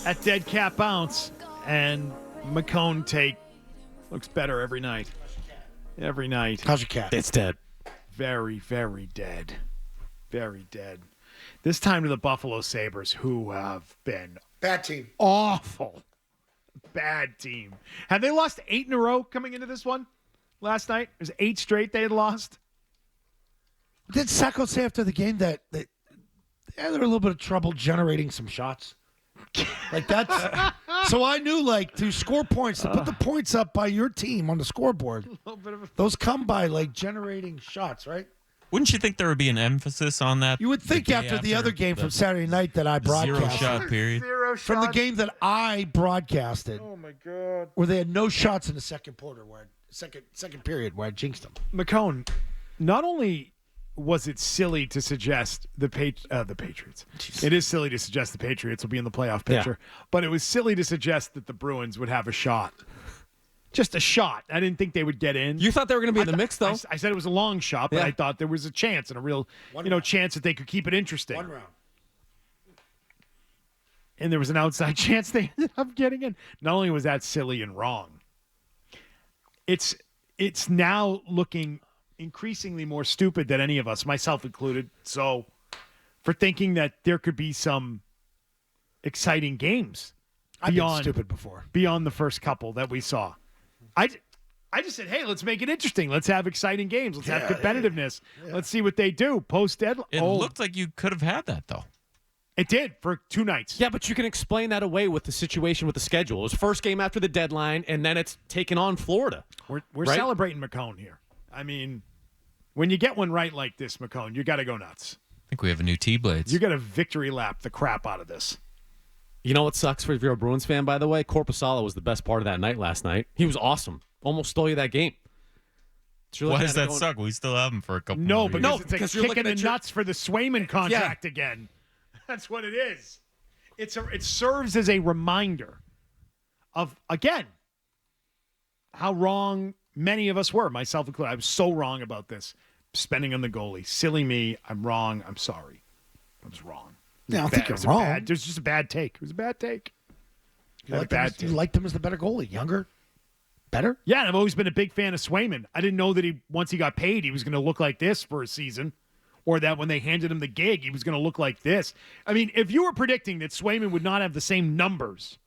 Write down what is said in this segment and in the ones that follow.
At dead cat bounce, and McKone take looks better every night. Every night. How's your cat? It's dead. Very, very dead. Very dead. This time to the Buffalo Sabres, who have been Bad team. awful. Bad team. Have they lost 8 in a row coming into this one last night? It was 8 straight they had lost. Did Sacco say after the game that they're a little bit of trouble generating some shots? Like that's so I knew to score points, to put the points up by your team on the scoreboard. Those come by generating shots, right? Wouldn't you think there would be an emphasis on that? You would think after the other game from Saturday night that I broadcasted. 0 shot period. From the game that I broadcasted. Oh my God. Where they had no shots in the second quarter, second period where I jinxed them. McKone, not only was it silly to suggest the Patriots. Jeez. It is silly to suggest the Patriots will be in the playoff picture, but it was silly to suggest that the Bruins would have a shot. Just a shot. I didn't think they would get in. You thought they were going to be in the mix, though? I said it was a long shot, but I thought there was a chance and a real, chance that they could keep it interesting. One round. And there was an outside chance they ended up getting in. Not only was that silly and wrong, it's now looking increasingly more stupid than any of us, myself included. So, for thinking that there could be some exciting games I've been stupid before. Beyond the first couple that we saw. I just said, hey, let's make it interesting. Let's have exciting games. Let's have competitiveness. Yeah. Let's see what they do post-deadline. It looked like you could have had that, though. It did for 2 nights. Yeah, but you can explain that away with the situation with the schedule. It was first game after the deadline, and then it's taking on Florida. We're right? celebrating McKone here. I mean, when you get one right like this, McKone, you got to go nuts. I think we have a new T-Blades. You got to victory lap the crap out of this. You know what sucks if you're a Bruins fan, by the way? Korpisalo was the best part of that night last night. He was awesome. Almost stole you that game. Really Why does that suck? We still have him for a couple more but years. it's a kick in the nuts for the Swayman contract again. That's what it is. It serves as a reminder of, again, how wrong many of us were, myself included. I was so wrong about this. Spending on the goalie. Silly me. I'm wrong. I'm sorry. I was wrong. I don't think you're wrong. It was just a bad take. It was a bad take. You liked him as the better goalie. Younger? Better? Yeah, and I've always been a big fan of Swayman. I didn't know that once he got paid, he was going to look like this for a season, or that when they handed him the gig, he was going to look like this. I mean, if you were predicting that Swayman would not have the same numbers,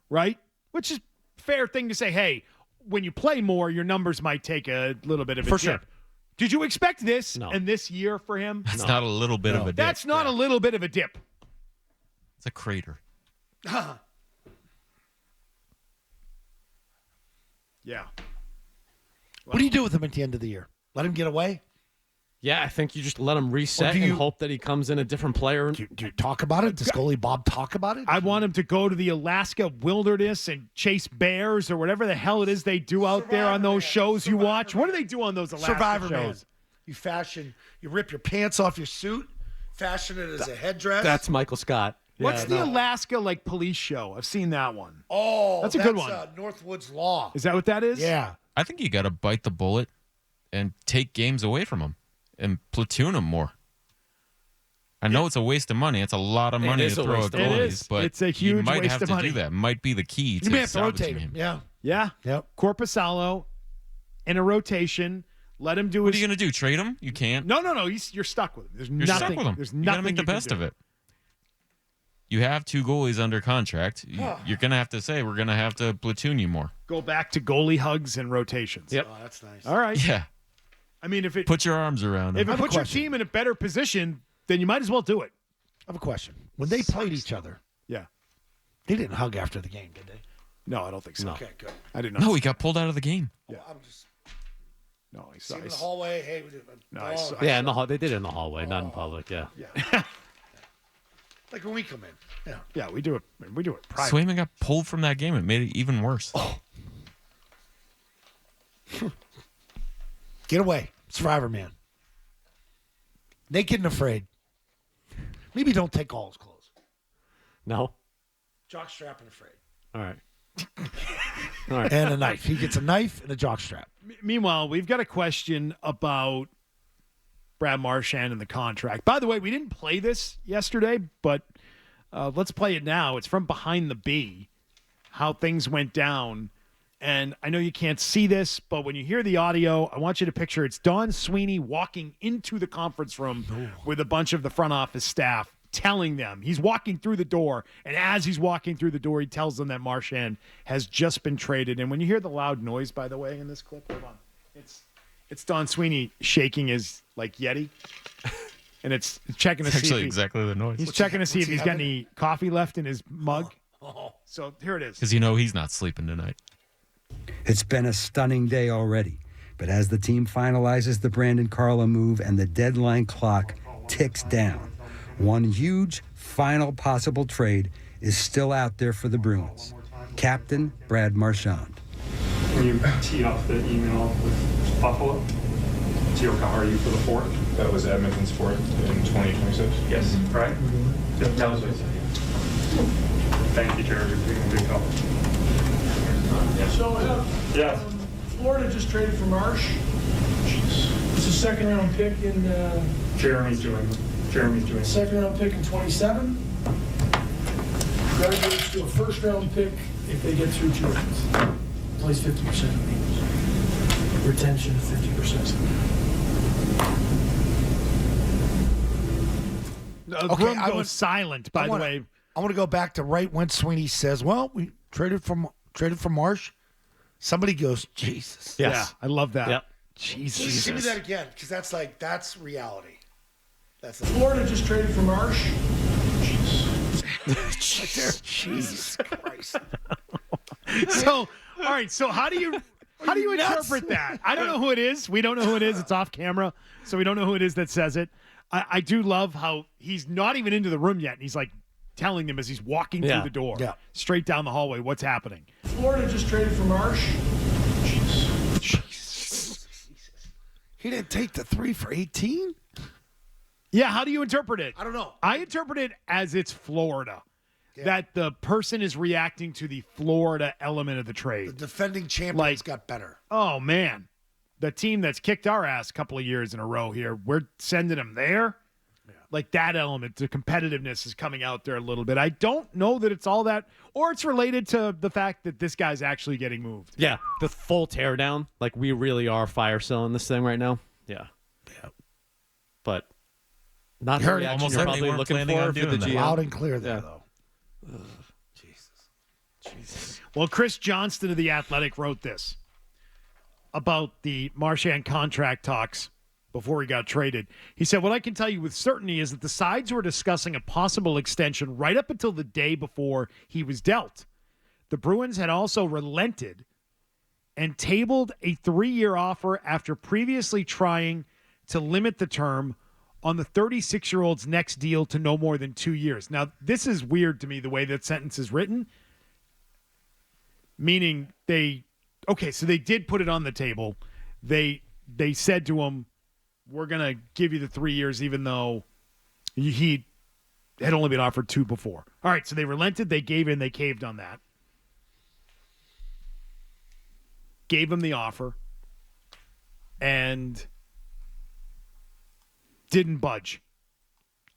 right, which is a fair thing to say, hey, when you play more, your numbers might take a little bit of a dip. Sure. Did you expect this No. and this year for him? That's not a little bit of a dip. That's not a little bit of a dip. It's a crater. Yeah. What do you do with him at the end of the year? Let him get away? Yeah, I think you just let him reset and hope that he comes in a different player. Do you talk about it? Does goalie Bob talk about it? I want him to go to the Alaska wilderness and chase bears or whatever the hell it is they do out there on those shows you watch. What do they do on those Alaska Survivor shows? Man. You rip your pants off your suit, fashion it as a headdress. That's Michael Scott. What's the Alaska police show? I've seen that one. Oh, that's a good one. Northwoods Law. Is that what that is? Yeah. I think you got to bite the bullet and take games away from him and platoon him more. I know it's a waste of money. It's a lot of money to throw at goalies, but it's a huge you might waste have of to money. do that. Might be the key to You may have to salvaging rotate him. him. Yeah. Yep. Korpisalo in a rotation. Let him do What are you going to do? Trade him? You can't. No. You're stuck with him. There's You're nothing. stuck with him. There's you nothing. got to make the best of it. You have 2 goalies under contract. You're going to have to say, we're going to have to platoon you more. Go back to goalie hugs and rotations. Yep. Oh, that's nice. All right. Yeah. I mean, if it Put your arms around him. if it puts your team in a better position, then you might as well do it. I have a question. When they played each other, Yeah. they didn't hug after the game, did they? No, I don't think so. No. Okay, good. I did not. No, he got pulled out of the game. Yeah. I'm just No, I see saw. him in the hallway. Hey, No, I saw- Yeah, in the hall. They did it in the hallway, not in public. Yeah. like when we come in. Yeah. Yeah, we do it. We do it private. Swayman got pulled from that game. It made it even worse. Get away. Survivor Man. Naked and afraid. Maybe don't take all his clothes. No? Jockstrap and afraid. All right. All right. And a knife. He gets a knife and a jockstrap. Meanwhile, we've got a question about Brad Marchand and the contract. By the way, we didn't play this yesterday, but Let's play it now. It's from Behind the B, how things went down. And I know you can't see this, but when you hear the audio, I want you to picture it's Don Sweeney walking into the conference room with a bunch of the front office staff, telling them he's walking through the door. And as he's walking through the door, he tells them that Marchand has just been traded. And when you hear the loud noise, by the way, in this clip, hold on. It's Don Sweeney shaking his Yeti. And it's checking to see Actually, if exactly the noise. he's checking to see if he's got any coffee left in his mug. So here it is. Because he's not sleeping tonight. It's been a stunning day already, but as the team finalizes the Brandon Carla move and the deadline clock ticks down, one huge final possible trade is still out there for the Bruins. Captain Brad Marchand. When you teed up the email with Buffalo, Tioka, are you for the fourth? That was Edmonton's fourth in 2026. Yes. Right? Yep, that was what I said. Thank you, Jared. You're taking a big help. So, Yeah. Florida just traded for Marsh. It's a second-round pick in Jeremy's doing it. second-round pick in 27. Graduates to a first-round pick if they get through 2 rounds. Plays 50% of games. Retention of 50%. The room goes silent, by the way. I want to go back to right when Sweeney says, well, we traded for Marsh. Somebody goes, Jesus. Yes. Yeah, I love that. Yep. Jesus. Give me that again, because that's reality. Florida just traded for Marsh. Jesus Christ. So, all right. So how do you interpret that? I don't know who it is. We don't know who it is. It's off camera, so we don't know who it is that says it. I do love how he's not even into the room yet, and he's telling them as he's walking through the door, straight down the hallway, what's happening. Florida just traded for Marsh. Jesus. He didn't take the 3 for 18? Yeah, how do you interpret it? I don't know. I interpret it as it's Florida. Yeah. That the person is reacting to the Florida element of the trade. The defending champions got better. Oh, man. The team that's kicked our ass a couple of years in a row here, we're sending them there. Yeah. That element, the competitiveness is coming out there a little bit. I don't know that it's all that, or it's related to the fact that this guy's actually getting moved. Yeah, the full teardown. We really are fire selling this thing right now. Yeah. But not the reaction almost you're like they probably weren't looking planning for on the doing that. GM. Loud and clear there, though. Jesus. Well, Chris Johnston of The Athletic wrote this about the Marchand contract talks before he got traded. He said, what I can tell you with certainty is that the sides were discussing a possible extension right up until the day before he was dealt. The Bruins had also relented and tabled a 3-year offer after previously trying to limit the term on the 36-year-old's next deal to no more than 2 years. Now, this is weird to me, the way that sentence is written, meaning so they did put it on the table. They said to him, we're going to give you the 3 years, even though he had only been offered 2 before. All right, so they relented, they gave in, they caved on that. Gave him the offer and didn't budge.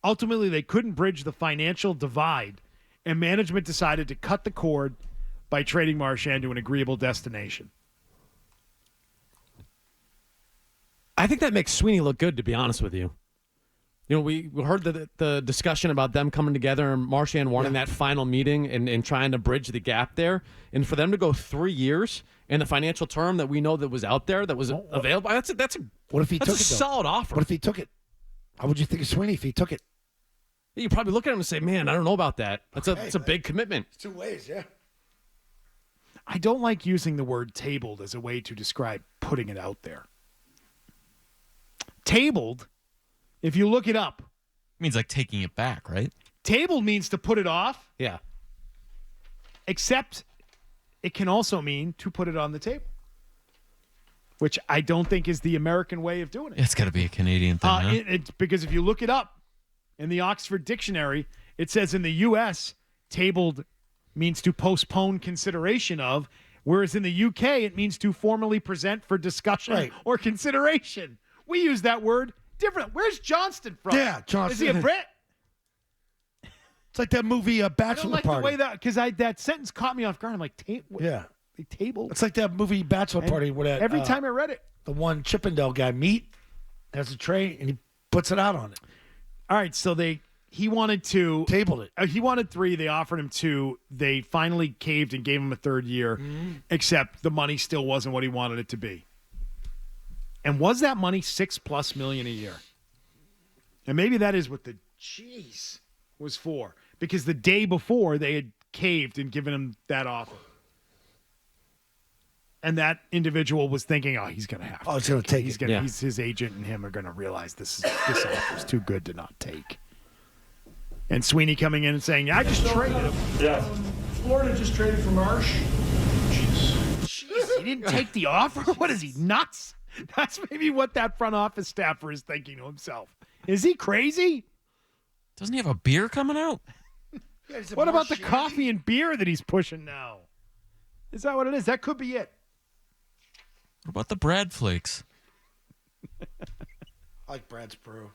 Ultimately, they couldn't bridge the financial divide, and management decided to cut the cord by trading Marchand to an agreeable destination. I think that makes Sweeney look good, to be honest with you. We heard the discussion about them coming together and Marchand wanting that final meeting and trying to bridge the gap there. And for them to go 3 years and the financial term that we know that was out there that was available, that's a what if he took it, solid offer. What if he took it? How would you think of Sweeney if he took it? You probably look at him and say, man, I don't know about that. That's a big commitment. It's 2 ways, yeah. I don't like using the word tabled as a way to describe putting it out there. Tabled, if you look it up, means taking it back, right? Tabled means to put it off. Yeah. Except it can also mean to put it on the table, which I don't think is the American way of doing it. It's got to be a Canadian thing, huh? Because if you look it up in the Oxford Dictionary, it says in the U.S., tabled means to postpone consideration of, whereas in the UK, it means to formally present for discussion or consideration. We use that word different. Where's Johnston from? Yeah, Johnston. Is he a Brit? It's like that movie I don't Bachelor like Party. the way that sentence caught me off guard. I'm like, Yeah. they tabled. It's like that movie Bachelor And Party where that, every time I read it. the one Chippendale guy has a tray and he puts it out on it. All right, so he wanted to Tabled it. He wanted 3. They offered him 2. They finally caved and gave him a 3rd year, except the money still wasn't what he wanted it to be. And was that money $6+ million a year? And maybe that is what the jeez was for, because the day before they had caved and given him that offer. And that individual was thinking, "Oh, he's going to have to. Oh, it's going to take He's it. going. His agent and him are going to realize this offer is too good to not take." And Sweeney coming in and saying, "I just traded him." Yeah. Florida just traded for Marsh. Jeez, he didn't take the offer? What is he, nuts? That's maybe what that front office staffer is thinking to himself. Is he crazy? Doesn't he have a beer coming out? What about the coffee and beer that he's pushing now? Is that what it is? That could be it. What about the Brad Flakes? I like Brad's brew.